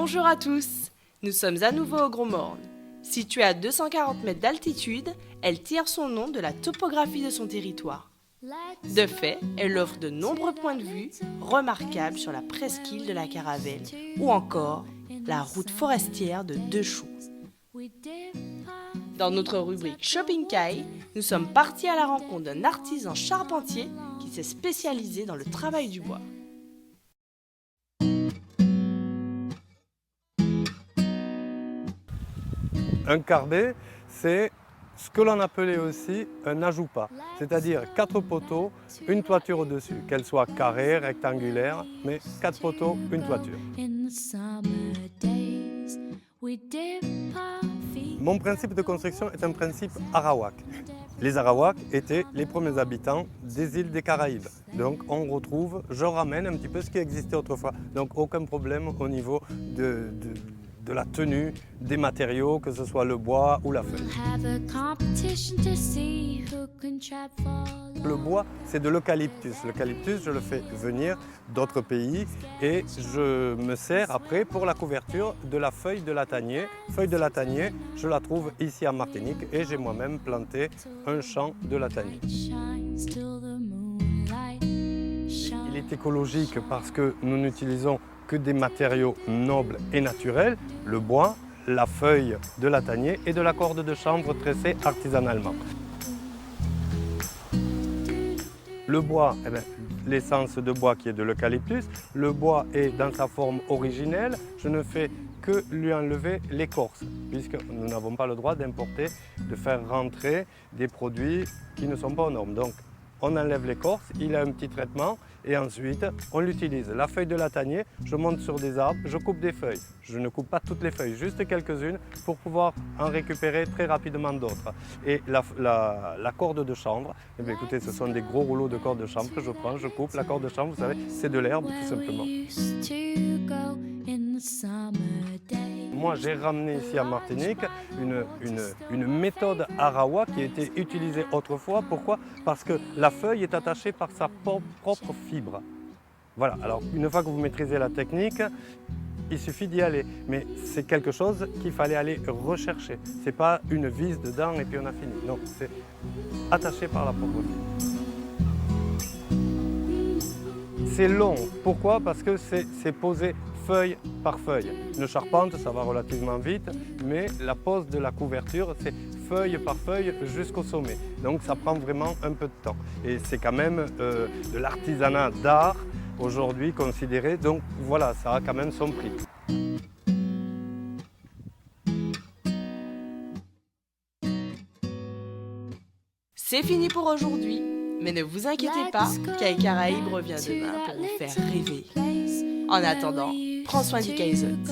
Bonjour à tous, nous sommes à nouveau au Gros Morne. Située à 240 mètres d'altitude, elle tire son nom de la topographie de son territoire. De fait, elle offre de nombreux points de vue remarquables sur la presqu'île de la Caravelle ou encore la route forestière de Deschaux. Dans notre rubrique Shopping Kai, nous sommes partis à la rencontre d'un artisan charpentier qui s'est spécialisé dans le travail du bois. Un cardé, c'est ce que l'on appelait aussi un ajoupa, c'est-à-dire 4 poteaux, une toiture au-dessus, qu'elle soit carrée, rectangulaire, mais 4 poteaux, une toiture. Mon principe de construction est un principe arawak. Les Arawaks étaient les premiers habitants des îles des Caraïbes. Donc on retrouve, je ramène un petit peu ce qui existait autrefois. Donc aucun problème au niveau de la tenue, des matériaux, que ce soit le bois ou la feuille. Le bois, c'est de l'eucalyptus. L'eucalyptus, je le fais venir d'autres pays et je me sers après pour la couverture de la feuille de latanier. Feuille de latanier, je la trouve ici à Martinique et j'ai moi-même planté un champ de latanier. Il est écologique parce que nous n'utilisons que des matériaux nobles et naturels, le bois, la feuille de latanier et de la corde de chanvre tressée artisanalement. Le bois, l'essence de bois qui est de l'eucalyptus, le bois est dans sa forme originelle, je ne fais que lui enlever l'écorce, puisque nous n'avons pas le droit d'importer, de faire rentrer des produits qui ne sont pas aux normes. Donc, on enlève l'écorce, il a un petit traitement et ensuite on l'utilise. La feuille de latanier, je monte sur des arbres, je coupe des feuilles. Je ne coupe pas toutes les feuilles, juste quelques-unes pour pouvoir en récupérer très rapidement d'autres. Et la corde de chanvre, eh bien, écoutez, ce sont des gros rouleaux de corde de chanvre que je prends, je coupe. La corde de chanvre, vous savez, c'est de l'herbe tout simplement. Moi, j'ai ramené ici à Martinique une méthode Arawa qui a été utilisée autrefois. Pourquoi? Parce que la feuille est attachée par sa propre fibre. Voilà, alors une fois que vous maîtrisez la technique, il suffit d'y aller. Mais c'est quelque chose qu'il fallait aller rechercher. Ce n'est pas une vis dedans et puis on a fini. Non, c'est attaché par la propre fibre. C'est long. Pourquoi? Parce que c'est posé feuille par feuille. Une charpente, ça va relativement vite, mais la pose de la couverture, c'est feuille par feuille jusqu'au sommet. Donc ça prend vraiment un peu de temps. Et c'est quand même de l'artisanat d'art aujourd'hui considéré. Donc voilà, ça a quand même son prix. C'est fini pour aujourd'hui, mais ne vous inquiétez pas, Kai Caraïbes revient demain pour vous faire rêver. En attendant, prends soin du Kaizote.